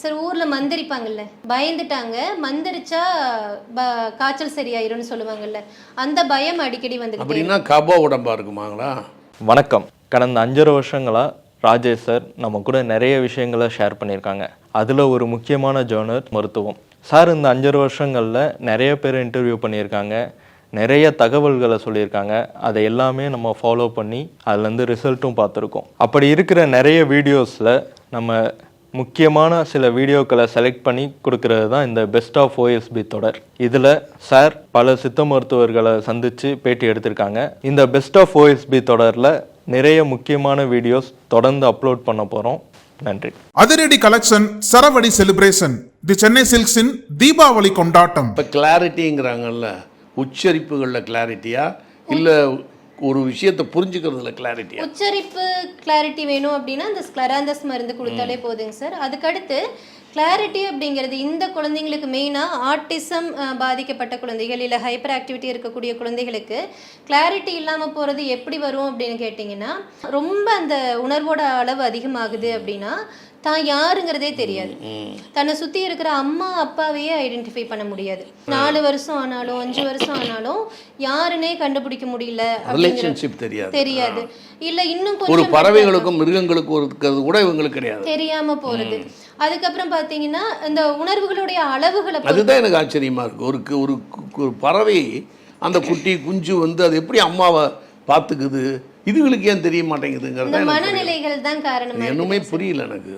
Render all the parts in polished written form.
Sir ஊரில் மந்திரிப்பாங்கல்ல, பயந்துட்டாங்க, மந்திரிச்சா காய்ச்சல் சரியாயிரும்னு சொல்லுவாங்கல்ல, அந்த பயம் அடிக்கடி வந்து. அப்படின்னா கபோ உடம்பா இருக்குமாங்களா? வணக்கம். கடந்த 5.5 வருஷங்களாக ராஜேஷ் சார் நம்ம கூட நிறைய விஷயங்களை ஷேர் பண்ணியிருக்காங்க. அதில் ஒரு முக்கியமான ஜேர்னர் மருத்துவம். சார் இந்த 5.5 வருஷங்களில் நிறைய பேர் இன்டர்வியூ பண்ணியிருக்காங்க, நிறைய தகவல்களை சொல்லியிருக்காங்க. அதை எல்லாமே நம்ம ஃபாலோ பண்ணி அதுலேருந்து ரிசல்ட்டும் பார்த்துருக்கோம். அப்படி இருக்கிற நிறைய வீடியோஸில் நம்ம முக்கியமான சில வீடியோக்களை செலக்ட் பண்ணி கொடுக்கறது தான் இந்த பெஸ்ட் ஆஃப் ஓஎஸ்பி தொடர். இதில் சார் பல சித்த மருத்துவர்களை சந்தித்து பேட்டி எடுத்திருக்காங்க. இந்த பெஸ்ட் ஆஃப் ஓஎஸ்பி தொடரில் நிறைய முக்கியமான வீடியோஸ் தொடர்ந்து அப்லோட் பண்ண போகிறோம். நன்றி. அதிரடி கலெக்ஷன், சரவடி செலிப்ரேஷன், தி சென்னை சில்க்ஸின் தீபாவளி கொண்டாட்டம். இப்போ கிளாரிட்டிங்கிறாங்கல்ல, உச்சரிப்புகளில் கிளாரிட்டியா இல்லை ஒரு விஷயத்தை புரிஞ்சுக்கிறதுல கிளாரிட்டியா? உச்சரிப்பு கிளாரிட்டி வேணும் அப்படின்னா அந்த ஸ்க்லராந்தஸ் மருந்து கொடுத்தாலே போதுங்க சார். அதுக்கடுத்து கிளாரிட்டி அப்படிங்கிறது இந்த குழந்தைங்களுக்கு மெயினாக ஆட்டிசம் பாதிக்கப்பட்ட குழந்தைகள் இல்லை ஹைப்பர் ஆக்டிவிட்டி இருக்கக்கூடிய குழந்தைகளுக்கு கிளாரிட்டி இல்லாமல் போகிறது எப்படி வரும் அப்படின்னு கேட்டிங்கன்னா, ரொம்ப அந்த உணர்வோட அளவு அதிகமாகுது அப்படின்னா தான் யாருங்கிறதே தெரியாது. தன்னை சுற்றி இருக்கிற அம்மா அப்பாவையே ஐடென்டிஃபை பண்ண முடியாது. 4 வருஷம் ஆனாலும் 5 வருஷம் ஆனாலும் யாருன்னே கண்டுபிடிக்க முடியல, ரிலேஷன்ஷிப் தெரியாது. இல்லை இன்னும் ஒரு கொஞ்சம் பறவைகளுக்கும் மிருகங்களுக்கும் இருக்கிறது கூட இவங்களுக்கு கிடையாது, தெரியாம போறது. அதுக்கப்புறம் பார்த்தீங்கன்னா இந்த உணர்வுகளுடைய அளவுகளை, அதுதான் எனக்கு ஆச்சரியமா இருக்கு. ஒரு பறவை அந்த குட்டி குஞ்சு வந்து அது எப்படி அம்மாவை பார்த்துக்குது, இதுகளுக்கு ஏன் தெரிய மாட்டேங்குதுங்கிறது மனநிலைகள் தான் காரணம். என்னுமே புரியல எனக்கு.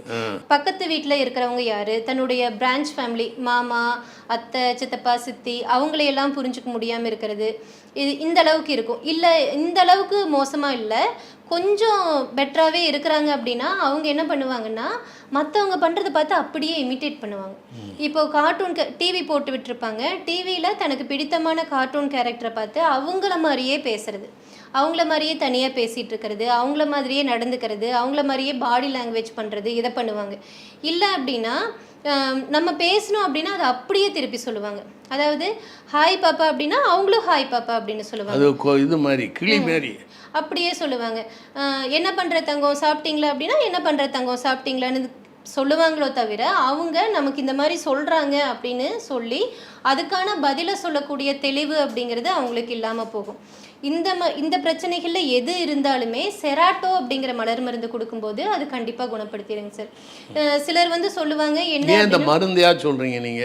பக்கத்து வீட்டில் இருக்கிறவங்க யாரு, தன்னுடைய பிரான்ச் ஃபேமிலி, மாமா, அத்தை, சித்தப்பா, சித்தி, அவங்களையெல்லாம் புரிஞ்சுக்க முடியாமல் இருக்கிறது, இது இந்த அளவுக்கு இருக்கும். இல்லை இந்த அளவுக்கு மோசமாக இல்லை, கொஞ்சம் பெட்டராகவே இருக்கிறாங்க அப்படின்னா அவங்க என்ன பண்ணுவாங்கன்னா மற்றவங்க பண்ணுறதை பார்த்து அப்படியே இமிட்டேட் பண்ணுவாங்க. இப்போ கார்ட்டூன் டிவி போட்டு விட்டுருப்பாங்க, டிவியில் தனக்கு பிடித்தமான கார்ட்டூன் கேரக்டரை பார்த்து அவங்கள மாதிரியே பேசுறது, அவங்கள மாதிரியே தனியாக பேசிகிட்டு இருக்கிறது, அவங்கள மாதிரியே நடந்துக்கிறது, அவங்கள மாதிரியே பாடி லாங்குவேஜ் பண்ணுறது, இதை பண்ணுவாங்க. இல்லை அப்படின்னா நம்ம பேசணும் அப்படின்னா அதை அப்படியே திருப்பி சொல்லுவாங்க. அதாவது ஹாய் பாப்பா அப்படின்னா அவங்களும் ஹாய் பாப்பா அப்படின்னு சொல்லுவாங்க. இது மாதிரி கிளி மாதிரி அப்படியே சொல்லுவாங்க. என்ன பண்ணுற தங்கம் சாப்பிட்டீங்களா அப்படின்னா என்ன பண்ணுற தங்கம் சாப்பிட்டீங்களான்னு சொல்லுவாங்களோ தவிர அவங்க நமக்கு இந்த மாதிரி சொல்கிறாங்க அப்படின்னு சொல்லி அதுக்கான பதிலை சொல்லக்கூடிய தெளிவு அப்படிங்கிறது அவங்களுக்கு இல்லாமல் போகும். இந்த பிரச்சனைகளில் எது இருந்தாலுமே செராட்டோ அப்படிங்கிற மலர் மருந்து கொடுக்கும்போது அது கண்டிப்பாக குணப்படுத்திடுங்க சார். சிலர் வந்து சொல்லுவாங்க, என்ன இந்த மருந்தையா சொல்கிறீங்க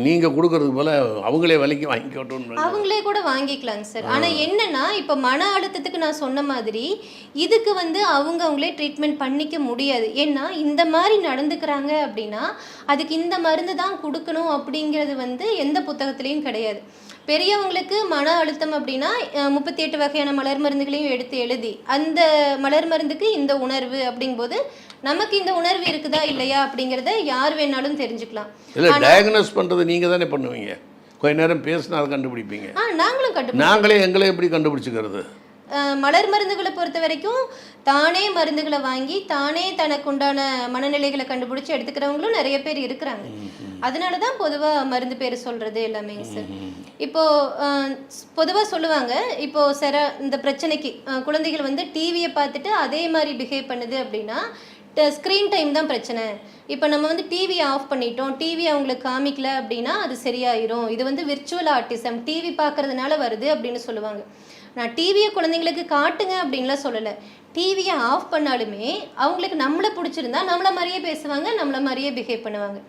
நீங்கள் கொடுக்கறதுக்கு போல அவங்களே விலைக்கு வாங்கிக்கட்டும், அவங்களே கூட வாங்கிக்கலாங்க சார். ஆனால் என்னன்னா இப்போ மன அழுத்தத்துக்கு நான் சொன்ன மாதிரி இதுக்கு வந்து அவங்களே ட்ரீட்மெண்ட் பண்ணிக்க முடியாது. ஏன்னா இந்த மாதிரி நடந்துக்கிறாங்க அப்படின்னா அதுக்கு இந்த மருந்து தான் கொடுக்கணும் அப்படிங்கிறது வந்து எந்த புத்தகத்துலேயும் கிடையாது. பெரியவங்களுக்கு மன அழுத்தம் அப்படின்னா 38 வகையான மலர் மருந்துகளையும் எடுத்து எழுதி அந்த மலர் மருந்துக்கு இந்த உணர்வு அப்படிங்கும்போது நமக்கு இந்த உணர்வு இருக்குதா இல்லையா அப்படிங்கிறத யார் வேணாலும் தெரிஞ்சுக்கலாம். இல்லை டயக்னோஸ் பண்ணுறது நீங்கள் தானே பண்ணுவீங்க, கொஞ்ச நேரம் பேசினா அதை கண்டுபிடிப்பீங்க. நாங்களே எங்களை எப்படி கண்டுபிடிச்சிக்கிறது? மலர் மருந்துகளை பொறுத்த வரைக்கும் தானே மருந்துகளை வாங்கி தானே தனக்கு உண்டான மனநிலைகளை கண்டுபிடிச்சி எடுத்துக்கிறவங்களும் நிறைய பேர் இருக்கிறாங்க. அதனால தான் பொதுவாக மருந்து பேர் சொல்கிறது எல்லாமே சார். இப்போது பொதுவாக சொல்லுவாங்க, இப்போது இந்த பிரச்சனைக்கு குழந்தைகள் வந்து டிவியை பார்த்துட்டு அதே மாதிரி பிஹேவ் பண்ணுது அப்படின்னா ஸ்க்ரீன் டைம் தான் பிரச்சனை. இப்போ நம்ம வந்து டிவியை ஆஃப் பண்ணிட்டோம், டிவி அவங்களுக்கு காமிக்கல அப்படின்னா அது சரியாயிரும், இது வந்து விர்ச்சுவல் ஆட்டிசம், டிவி பார்க்கறதுனால வருது அப்படின்னு சொல்லுவாங்க. நான் டிவியை குழந்தைங்களுக்கு காட்டுங்க அப்படின்லாம் சொல்லலை. டிவியை ஆஃப் பண்ணாலுமே அவங்களுக்கு நம்மளை பிடிச்சிருந்தா நம்மளை மாதிரியே பேசுவாங்க, நம்மளை மாதிரியே பிஹேவ் பண்ணுவாங்க.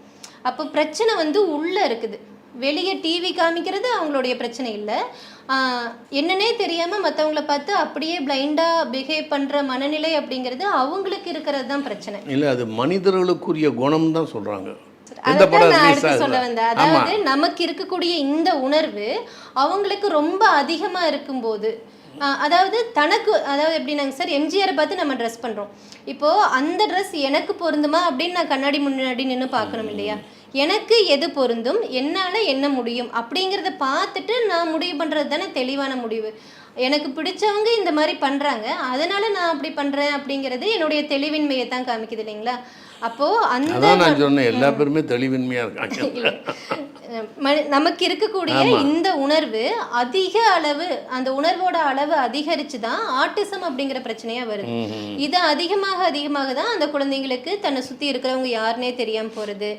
அப்போ பிரச்சனை வந்து உள்ளே இருக்குது, வெளியே டிவி காமிக்கிறது அவங்களுடைய பிரச்சனை இல்லை. என்னன்னே தெரியாமல் மற்றவங்கள பார்த்து அப்படியே பிளைண்டாக பிஹேவ் பண்ணுற மனநிலை அப்படிங்கிறது அவங்களுக்கு இருக்கிறது தான் பிரச்சனை இல்லை. அது மனிதர்களுக்குரிய குணம் தான் சொல்கிறாங்க. சொல்ல வந்தேன். அதாவது நமக்கு இருக்கக்கூடிய இந்த உணர்வு அவங்களுக்கு ரொம்ப அதிகமாக இருக்கும்போது, அதாவது எப்படின்னாங்க சார், எம்ஜிஆரை பார்த்து நம்ம ட்ரெஸ் பண்ணுறோம். இப்போது அந்த ட்ரெஸ் எனக்கு பொருந்துமா அப்படின்னு நான் கண்ணாடி முன்னாடி நின்று பார்க்கணும் இல்லையா? எனக்கு எது பொருந்தும், என்னால் என்ன முடியும் அப்படிங்கிறத பார்த்துட்டு நான் முடிவு பண்ணுறது தானே தெளிவான முடிவு. எனக்கு பிடிச்சவங்க இந்த மாதிரி பண்ணுறாங்க, அதனால் நான் அப்படி பண்ணுறேன் அப்படிங்கிறது என்னுடைய தெளிவின்மையை தான் காமிக்குது இல்லைங்களா? அப்போது அந்த நான் சொன்னேன் எல்லா பேருமே தெளிவின்மையாக இருக்காங்க. நமக்கு இருக்கக்கூடிய இந்த உணர்வு அதிக அளவு, அந்த உணர்வோட அளவு அதிகரிச்சு தான் ஆட்டிசம் அப்படிங்கிற பிரச்சனையா வருது. இது அதிகமாக தான் அந்த குழந்தைங்களுக்கு தன்னை சுத்தி இருக்கிறவங்க யாருன்னே தெரியாம போறது.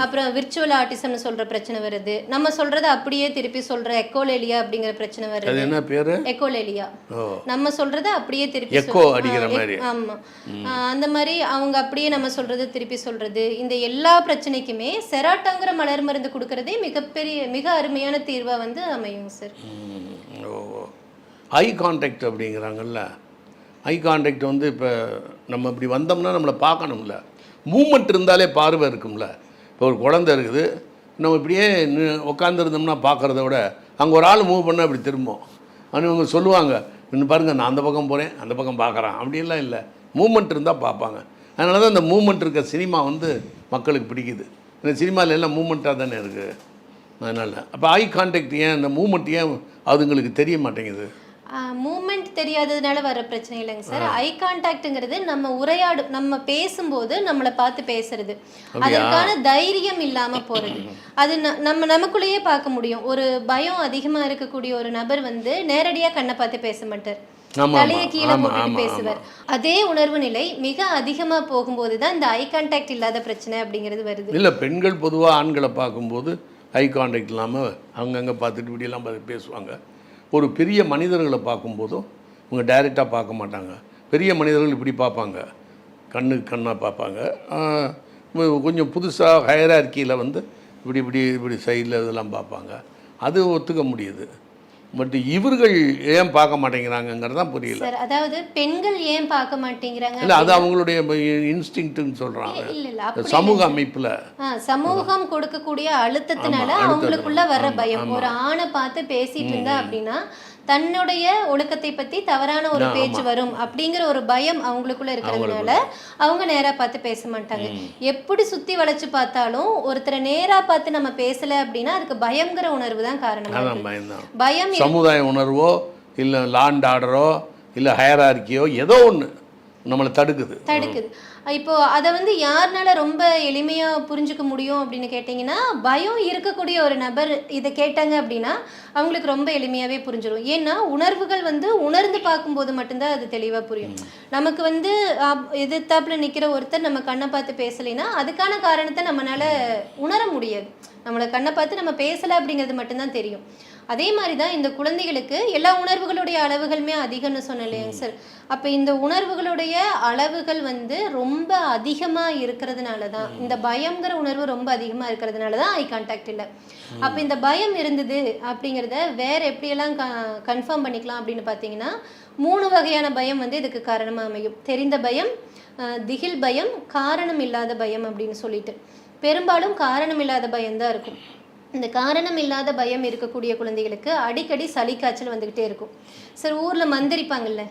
அப்புறம் விர்ச்சுவல் ஆட்டிசம்னு சொல்ற பிரச்சனை வருது. நம்ம சொல்றதை அப்படியே திருப்பி சொல்ற எக்கோலேலியா அப்படிங்கிற பிரச்சனை வருது. அது என்ன பேரு? எக்கோலேலியா. நம்ம சொல்றதை அப்படியே திருப்பி எக்கோ அடிக்கிற மாதிரி. ஆமா, அந்த மாதிரி அவங்க அப்படியே நம்ம சொல்றதை திருப்பி சொல்றது. இந்த எல்லா பிரச்சனைக்குமே செராட்டாங்கிற மலர் மருந்து கொடுக்கறதே மிக அருமையான தீர்வா வந்து அமையும் சார். ஐ கான்டாக்ட் அப்படிங்கிறாங்கல்ல, ஐ கான்டாக்ட் வந்து இப்போ நம்ம இப்படி வந்தோம்னா நம்மளை பார்க்கணும்ல, மூமெண்ட் இருந்தாலே பார்வை இருக்கும்ல. இப்போ ஒரு குழந்தை இருக்குது, நம்ம இப்படியே உட்காந்துருந்தோம்னா பார்க்குறத விட அங்கே ஒரு ஆள் மூவ் பண்ணால் இப்படி திரும்பும். ஆனால் இவங்க சொல்லுவாங்க, இன்னும் பாருங்கள் நான் அந்த பக்கம் போகிறேன் அந்த பக்கம் பார்க்குறான், அப்படின்லாம் இல்லை. மூமெண்ட் இருந்தால் பார்ப்பாங்க. அதனால தான் இந்த மூமெண்ட் இருக்க சினிமா வந்து மக்களுக்கு பிடிக்குது. இந்த சினிமாவில் எல்லாம் மூமெண்ட்டாக தானே இருக்குது. அதனால் அப்போ ஐ கான்டாக்ட் ஏன், இந்த மூமெண்ட் ஏன் அதுங்களுக்கு தெரிய மாட்டேங்குது? மூமெண்ட் தெரியாததுனால வர பிரச்சனை இல்லைங்க சார். ஐ கான்டாக்ட்ங்கிறது நம்ம பேசும்போது நம்மளை பார்த்து பேசுறது, அதற்கான தைரியம் இல்லாம போறது. அது நமக்குள்ளேயே பார்க்க முடியும். ஒரு பயம் அதிகமா இருக்கக்கூடிய ஒரு நபர் வந்து நேரடியா கண்ணை பார்த்து பேச மாட்டார், தலையை கீழே போட்டுட்டு பேசுவார். அதே உணர்வு நிலை மிக அதிகமா போகும்போது தான் இந்த ஐ கான்டாக்ட் இல்லாத பிரச்சனை அப்படிங்கிறது வருது. இல்லை, பெண்கள் பொதுவாக ஆண்களை பார்க்கும்போது ஐ கான்டாக்ட் இல்லாமல் அங்கங்கே பார்த்துட்டு இப்படியெல்லாம் பார்த்து பேசுவாங்க. ஒரு பெரிய மனிதர்களை பார்க்கும்போதும் இவங்க டைரெக்டாக பார்க்க மாட்டாங்க. பெரிய மனிதர்கள் இப்படி பார்ப்பாங்க, கண்ணாக பார்ப்பாங்க. கொஞ்சம் புதுசாக ஹையரார்க்கியில் வந்து இப்படி சைடில் இதெல்லாம் பார்ப்பாங்க. அது ஒத்துக்க முடியுது. பட் இவர்கள் ஏன் பார்க்க மாட்டேங்கிறாங்கங்கிறது தான் புரியல. சார், அதாவது பெண்கள் ஏன் பார்க்க மாட்டேங்கிறாங்க இல்லை, அது அவங்களுடைய இன்ஸ்டிங்க்ட்னு சொல்கிறாங்க. சமூக அமைப்பில் சமூகம் கொடுக்கக்கூடிய அழுத்தத்தினால அவங்களுக்குள்ள வர்ற பயம். ஒரு ஆணை பார்த்து பேசிட்டு இருந்தா அப்படின்னா தன்னுடைய ஒழுக்கத்தை பத்தி தவறான ஒரு பேச்சு வரும் அப்படிங்கிற ஒரு பயம் அவங்களுக்குள்ள இருக்கிறதுனால அவங்க நேரா பார்த்து பேச மாட்டாங்க. எப்படி சுத்தி வளைச்சு பார்த்தாலும் ஒருத்தரை நேரா பார்த்து நம்ம பேசல அப்படின்னா அதுக்கு பயம்ங்கிற உணர்வு தான் காரணம். பயம், சமுதாய உணர்வோ இல்ல லாண்ட் ஆர்டரோ இல்ல ஹையரார்க்கியோ ஏதோ ஒண்ணு நம்மளை தடுக்குது. இப்போ அதை வந்து யாருனால ரொம்ப எளிமையா புரிஞ்சுக்க முடியும் அப்படின்னு கேட்டிங்கன்னா, பயம் இருக்கக்கூடிய ஒரு நபர் இதை கேட்டாங்க அப்படின்னா அவங்களுக்கு ரொம்ப எளிமையாவே புரிஞ்சிடும். ஏன்னா உணர்வுகள் வந்து உணர்ந்து பார்க்கும்போது மட்டும்தான் அது தெளிவா புரியும். நமக்கு வந்து எதிர்த்தாப்புல நிக்கிற ஒருத்தர் நம்ம கண்ணை பார்த்து பேசலைன்னா அதுக்கான காரணத்தை நம்மளால உணர முடியாது. நம்மளை கண்ணை பார்த்து நம்ம பேசலை அப்படிங்கிறது மட்டும்தான் தெரியும். அதே மாதிரி தான் இந்த குழந்தைகளுக்கு எல்லா உணர்வுகளுடைய அளவுகளுமே அதிகம்னு சொன்னேன் இல்லையாங்க சார். அப்போ இந்த உணர்வுகளுடைய அளவுகள் வந்து ரொம்ப அதிகமாக இருக்கிறதுனால தான், இந்த பயங்கிற உணர்வு ரொம்ப அதிகமாக இருக்கிறதுனால தான் ஐ கான்டாக்ட் இல்லை. அப்போ இந்த பயம் இருந்தது அப்படிங்கிறத வேற எப்படியெல்லாம் கன்ஃபார்ம் பண்ணிக்கலாம் அப்படின்னு பார்த்தீங்கன்னா 3 வகையான பயம் வந்து இதுக்கு காரணமாக அமையும். தெரிந்த பயம், திகில் பயம், காரணம் இல்லாத பயம் அப்படின்னு சொல்லிட்டு. பெரும்பாலும் காரணம் இல்லாத பயம்தான் இருக்கும். இந்த காரணம் இல்லாத பயம் இருக்கக்கூடிய குழந்தைகளுக்கு அடிக்கடி சளி காய்ச்சல் வந்துக்கிட்டே இருக்கும். சார், ஊரில் மந்திரிப்பாங்கல்ல,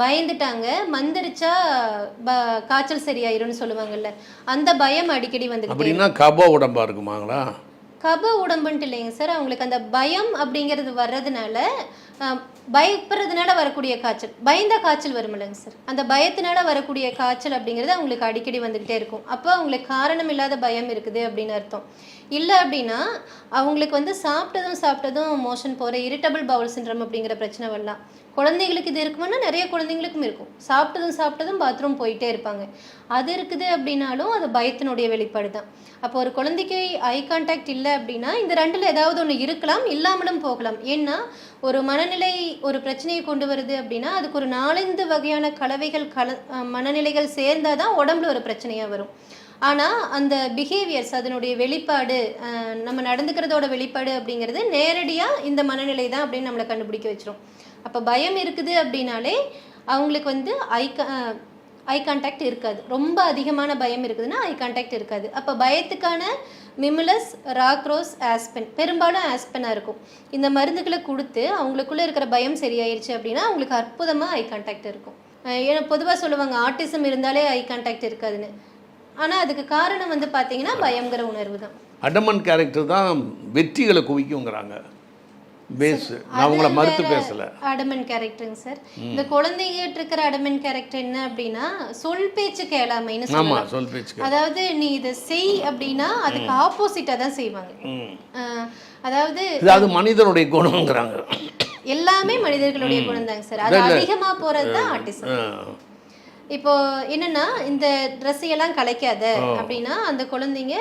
பயந்துட்டாங்க மந்திரிச்சா காய்ச்சல் சரியாயிரும்னு சொல்லுவாங்கல்ல, அந்த பயம் அடிக்கடி வந்துக்கிட்டே. கப உடம்பா இருக்குமாங்களா? கப உடம்புன்ட்டு இல்லைங்க சார், அவங்களுக்கு அந்த பயம் அப்படிங்கிறது வர்றதுனால, பயப்படுறதுனால வரக்கூடிய காய்ச்சல், பயந்த காய்ச்சல் வரும் இல்லைங்க சார், அந்த பயத்தினால வரக்கூடிய காய்ச்சல் அப்படிங்கிறது அவங்களுக்கு அடிக்கடி வந்துக்கிட்டே இருக்கும். அப்போ அவங்களுக்கு காரணம் இல்லாத பயம் இருக்குது அப்படின்னு அர்த்தம். இல்லை அப்படின்னா அவங்களுக்கு வந்து சாப்பிட்டதும் மோஷன் போகிற இரிட்டபிள் பவுல் சிண்ட்ரம் அப்படிங்கிற பிரச்சனை வரலாம். குழந்தைங்களுக்கு இது இருக்குமானா நிறைய குழந்தைங்களுக்கும் இருக்கும். சாப்பிட்டதும் பாத்ரூம் போயிட்டே இருப்பாங்க. அது இருக்குது அப்படின்னாலும் அது பயத்தினுடைய வெளிப்பாடு தான். அப்போ ஒரு குழந்தைக்கு ஐ கான்டாக்ட் இல்லை அப்படின்னா இந்த 2ல் ஏதாவது ஒன்று இருக்கலாம், இல்லாமலும் போகலாம். ஏன்னா ஒரு மனநிலை ஒரு பிரச்சனையை கொண்டு வருது அப்படின்னா அதுக்கு ஒரு 4-5 வகையான கலவைகள் மனநிலைகள் சேர்ந்தால் தான் உடம்புல ஒரு பிரச்சனையாக வரும். ஆனால் அந்த பிஹேவியர்ஸ், அதனுடைய வெளிப்பாடு, நம்ம நடந்துக்கிறதோட வெளிப்பாடு அப்படிங்கிறது நேரடியாக இந்த மனநிலை தான் அப்படின்னு நம்மளை கண்டுபிடிக்க வச்சிரும். அப்போ பயம் இருக்குது அப்படின்னாலே அவங்களுக்கு வந்து ஐ கான்டாக்ட் இருக்காது. ரொம்ப அதிகமான பயம் இருக்குதுன்னா ஐ கான்டாக்ட் இருக்காது. அப்போ பயத்துக்கான மிமுலஸ், ராக்ரோஸ், ஆஸ்பென், பெரும்பாலும் ஆஸ்பெனாக இருக்கும். இந்த மருந்துகளை கொடுத்து அவங்களுக்குள்ளே இருக்கிற பயம் சரியாயிருச்சு அப்படின்னா அவங்களுக்கு அற்புதமாக ஐ கான்டாக்ட் இருக்கும். ஏன்னா பொதுவாக சொல்லுவாங்க ஆட்டிசம் இருந்தாலே ஐ கான்டாக்ட் இருக்காதுன்னு. ஆனால் அதுக்கு காரணம் வந்து பார்த்தீங்கன்னா பயங்கிற உணர்வு தான். அடமன் கேரக்டர் தான் வெற்றிகளை குவிக்குங்கிறாங்க. பேஸ். நான் உங்களை மறுத்து பேசல. அடமன் கேரக்டருங்க சார். இந்த குழந்தைகிட்ட இருக்கிற அடமன் கேரக்டர் என்ன அப்படின்னா சொல் பேச்சு கேளாமைன்னு சொல்லலாம். சொல் பேச்சு, அதாவது நீ இதை செய் அப்படின்னா அதுக்கு ஆப்போசிட்டா தான் செய்வாங்க. அதாவது அது மனிதனுடைய குணம்ங்கிறாங்க. எல்லாமே மனிதர்களுடைய குணம் தாங்க சார். அது அதிகமா போறது தான் ஆட்டிசம். இப்போ என்னன்னா இந்த ட்ரெஸ் எல்லாம் கலைக்காத அப்படின்னா அந்த குழந்தைங்க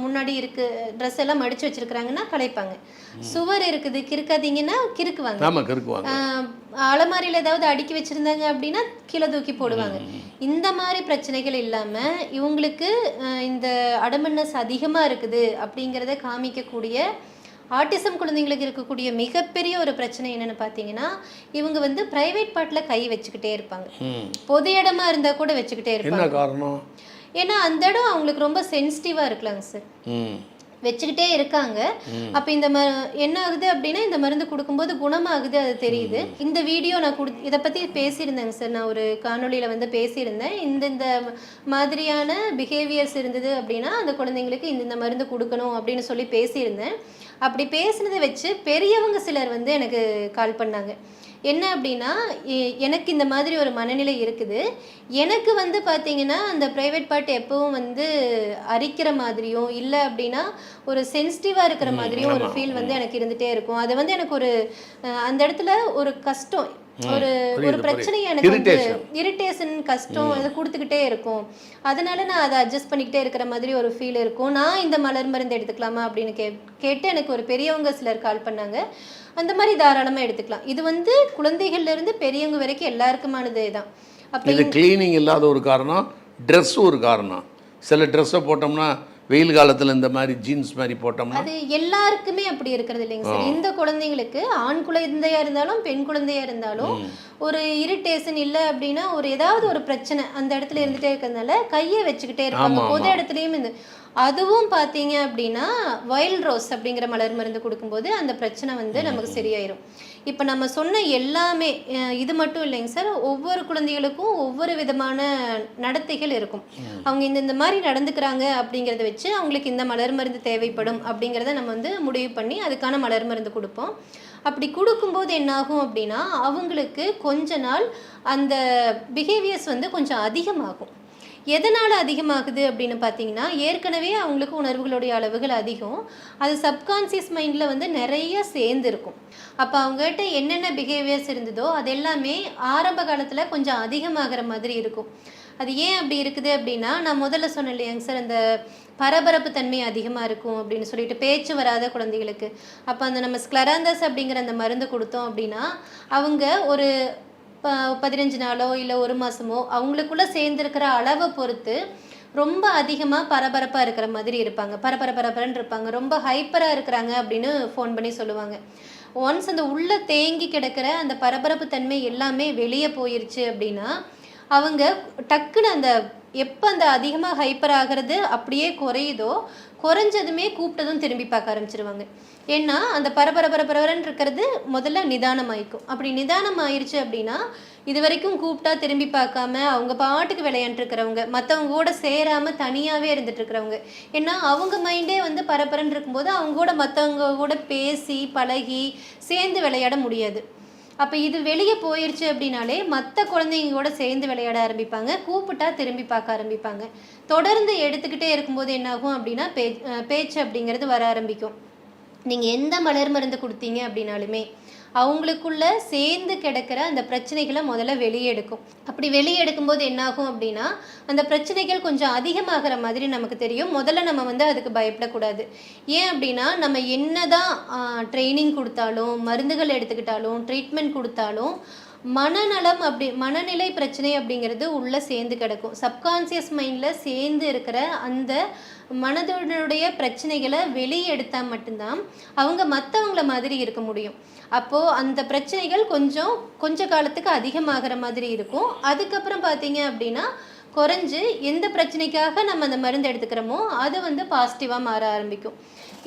முன்னாடி இருக்கு ட்ரெஸ் எல்லாம் மடிச்சு வச்சிருக்காங்கன்னா கலைப்பாங்க. சுவர் இருக்குது கிறுக்காதீங்கன்னா கிறுக்குவாங்க. அலமாரியில ஏதாவது அடுக்கி வச்சிருந்தாங்க அப்படின்னா கீழே தூக்கி போடுவாங்க. இந்த மாதிரி பிரச்சனைகள் இல்லாம இவங்களுக்கு இந்த அடமன்னஸ் அதிகமா இருக்குது அப்படிங்கிறத காமிக்கக்கூடிய ஆட்டிசம் குழந்தைங்களுக்கு இருக்கக்கூடிய மிகப்பெரிய ஒரு பிரச்சனை என்னன்னு பார்த்தீங்கன்னா, இவங்க வந்து பிரைவேட் பார்ட்ல கை வச்சுக்கிட்டே இருப்பாங்க. பொது இடமா இருந்தா கூட வச்சுக்கிட்டே இருப்பாங்க. என்ன காரணம்? ஏன்னா அந்த இடம் அவங்களுக்கு ரொம்ப சென்சிட்டிவா இருக்கலாங்க சார். வச்சுக்கிட்டே இருக்காங்க. அப்ப இந்த என்ன ஆகுது அப்படின்னா இந்த மருந்து கொடுக்கும்போது குணமாகுது, அது தெரியுது. இந்த வீடியோ நான் இதை பத்தி பேசியிருந்தேங்க சார். நான் ஒரு காணொலியில வந்து பேசியிருந்தேன். இந்த மாதிரியான பிஹேவியர்ஸ் இருந்தது அப்படின்னா அந்த குழந்தைங்களுக்கு இந்த மருந்து கொடுக்கணும் அப்படின்னு சொல்லி பேசியிருந்தேன். அப்படி பேசினதை வச்சு பெரியவங்க சிலர் வந்து எனக்கு கால் பண்ணாங்க. என்ன அப்படின்னா, எனக்கு இந்த மாதிரி ஒரு மனநிலை இருக்குது, எனக்கு வந்து பார்த்தீங்கன்னா அந்த ப்ரைவேட் பார்ட் எப்பவும் வந்து அரிக்கிற மாதிரியும் இல்லை அப்படின்னா ஒரு சென்சிட்டிவாக இருக்கிற மாதிரியும் ஒரு ஃபீல் வந்து எனக்கு இருந்துகிட்டே இருக்கும். அது வந்து எனக்கு ஒரு அந்த இடத்துல ஒரு கஷ்டம், ஒரு ஒரு பிரச்சனையை எனக்கு வந்து இரிட்டேஷன் கஷ்டம் அதை கொடுத்துக்கிட்டே இருக்கும். அதனால நான் அதை அட்ஜஸ்ட் பண்ணிக்கிட்டே இருக்கிற மாதிரி ஒரு ஃபீல் இருக்கும். நான் இந்த மலர் மருந்து எடுத்துக்கலாமா அப்படின்னு கேட்டு எனக்கு ஒரு பெரியவங்க சிலர் கால் பண்ணாங்க. அந்த மாதிரி தாராளமாக எடுத்துக்கலாம். இது வந்து குழந்தைகள்ல இருந்து பெரியவங்க வரைக்கும் எல்லாருக்குமானதே தான். அப்போ இது கிளீனிங் இல்லாத ஒரு காரணம், ட்ரெஸ் ஒரு காரணம். சில ட்ரெஸ்ஸை போட்டோம்னா வெயில் காலத்தில் இந்த மாதிரி ஜீன்ஸ் மாதிரி போட்டோம்னா அது எல்லாருக்குமே அப்படி இருக்கிறது இல்லைங்க சார். இந்த குழந்தைங்களுக்கு ஆண் குழந்தையா இருந்தாலும் பெண் குழந்தையா இருந்தாலும் ஒரு இரிட்டேஷன் இல்லை அப்படின்னா ஒரு ஏதாவது ஒரு பிரச்சனை அந்த இடத்துல இருந்துகிட்டே இருக்கிறதுனால கையை வச்சுக்கிட்டே இருப்பாங்க. பொது இடத்துலையும் இந்த அதுவும் பார்த்தீங்க அப்படின்னா வைல்ட் ரோஸ் அப்படிங்கிற மலர் மருந்து கொடுக்கும்போது அந்த பிரச்சனை வந்து நமக்கு சரியாயிரும். இப்போ நம்ம சொன்ன எல்லாமே இது மட்டும் இல்லைங்க சார், ஒவ்வொரு குழந்தைகளுக்கும் ஒவ்வொரு விதமான நடத்தைகள் இருக்கும். அவங்க இந்த மாதிரி நடந்துக்கிறாங்க அப்படிங்கிறத வச்சு அவங்களுக்கு இந்த மலர் மருந்து தேவைப்படும் அப்படிங்கிறத நம்ம வந்து முடிவு பண்ணி அதுக்கான மலர் மருந்து கொடுப்போம். அப்படி கொடுக்கும்போது என்னாகும் அப்படின்னா அவங்களுக்கு கொஞ்ச நாள் அந்த பிஹேவியர்ஸ் வந்து கொஞ்சம் அதிகமாகும். எதனால் அதிகமாகுது அப்படின்னு பார்த்தீங்கன்னா, ஏற்கனவே அவங்களுக்கு உணர்வுகளுடைய அளவுகள் அதிகம், அது சப்கான்சியஸ் மைண்டில் வந்து நிறைய சேர்ந்துருக்கும். அப்போ அவங்ககிட்ட என்னென்ன பிஹேவியர்ஸ் இருந்ததோ அது எல்லாமே ஆரம்ப காலத்தில் கொஞ்சம் அதிகமாகிற மாதிரி இருக்கும். அது ஏன் அப்படி இருக்குது அப்படின்னா, நான் முதல்ல சொன்னேன் இல்லையாங்க சார், அந்த பரபரப்பு தன்மை அதிகமாக இருக்கும் அப்படின்னு சொல்லிட்டு பேச்சு வராத குழந்தைகளுக்கு. அப்போ அந்த நம்ம ஸ்க்லராந்தஸ் அப்படிங்கிற அந்த மருந்து கொடுத்தோம் அப்படின்னா அவங்க ஒரு 15 நாளோ இல்லை 1 மாதமோ அவங்களுக்குள்ளே சேர்ந்துருக்கிற அளவை பொறுத்து ரொம்ப அதிகமாக பரபரப்பாக இருக்கிற மாதிரி இருப்பாங்க. பரபரன்னு இருப்பாங்க, ரொம்ப ஹைப்பராக இருக்கிறாங்க அப்படின்னு ஃபோன் பண்ணி சொல்லுவாங்க. ஒன்ஸ் அந்த உள்ளே தேங்கி கிடக்கிற அந்த பரபரப்பு தன்மை எல்லாமே வெளியே போயிருச்சு அப்படின்னா அவங்க டக்குன்னு அந்த எப்போ அந்த அதிகமாக ஹைப்பர் ஆகிறது அப்படியே குறையுதோ குறைஞ்சதுமே கூப்பிட்டதும் திரும்பி பார்க்க ஆரம்பிச்சிருவாங்க. ஏன்னா அந்த பரபரன்னு இருக்கிறது முதல்ல நிதானம் ஆயிக்கும். அப்படி நிதானம் ஆயிடுச்சு அப்படின்னா இது வரைக்கும் கூப்பிட்டா திரும்பி பார்க்காம அவங்க பாட்டுக்கு விளையாண்டுருக்கிறவங்க, மற்றவங்க கூட சேராமல் தனியாகவே இருந்துட்டு இருக்கிறவங்க, ஏன்னா அவங்க மைண்டே வந்து பரபரன்னு இருக்கும்போது அவங்க கூட மற்றவங்க கூட பேசி பழகி சேர்ந்து விளையாட முடியாது. அப்போ இது வெளியே போயிடுச்சு அப்படின்னாலே மற்ற குழந்தைங்க கூட சேர்ந்து விளையாட ஆரம்பிப்பாங்க, கூப்பிட்டா திரும்பி பார்க்க ஆரம்பிப்பாங்க. தொடர்ந்து எடுத்துக்கிட்டே இருக்கும்போது என்னாகும் அப்படின்னா பேச்சு அப்படிங்கிறது வர ஆரம்பிக்கும். நீங்கள் எந்த மலர் மருந்து கொடுத்தீங்க அப்படின்னாலுமே அவங்களுக்குள்ள சேர்ந்து கிடக்கிற அந்த பிரச்சனைகளை முதல்ல வெளியே எடுக்கும். அப்படி வெளியே எடுக்கும்போது என்னாகும் அப்படின்னா அந்த பிரச்சனைகள் கொஞ்சம் அதிகமாகிற மாதிரி நமக்கு தெரியும். முதல்ல நம்ம வந்து அதுக்கு பயப்படக்கூடாது. ஏன் அப்படின்னா நம்ம என்னதான் ட்ரைனிங் கொடுத்தாலும் மருந்துகள் எடுத்துக்கிட்டாலும் ட்ரீட்மெண்ட் கொடுத்தாலும் மனநிலை பிரச்சனை அப்படிங்கிறது உள்ளே சேர்ந்து கிடக்கும். சப்கான்சியஸ் மைண்டில் சேர்ந்து இருக்கிற அந்த மனதனுடைய பிரச்சனைகளை வெளியே எடுத்தால் மட்டும்தான் அவங்க மற்றவங்கள மாதிரி இருக்க முடியும். அப்போது அந்த பிரச்சனைகள் கொஞ்ச காலத்துக்கு அதிகமாகிற மாதிரி இருக்கும். அதுக்கப்புறம் பார்த்தீங்க அப்படின்னா குறைஞ்சு எந்த பிரச்சனைக்காக நம்ம அந்த மருந்து எடுத்துக்கிறோமோ அது வந்து பாசிட்டிவாக மாற ஆரம்பிக்கும்.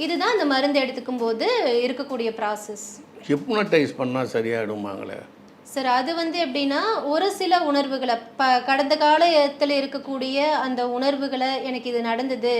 இதுதான் அந்த மருந்து எடுத்துக்கும் போது இருக்கக்கூடிய ப்ராசஸ். ஹிப்னோடைஸ் பண்ணால் சரியாயிடுமாங்களே சார்? அது வந்து எப்படின்னா ஒரு சில உணர்வுகளை கடந்த காலத்தில் இருக்கக்கூடிய அந்த உணர்வுகளை எனக்கு இது நடந்தது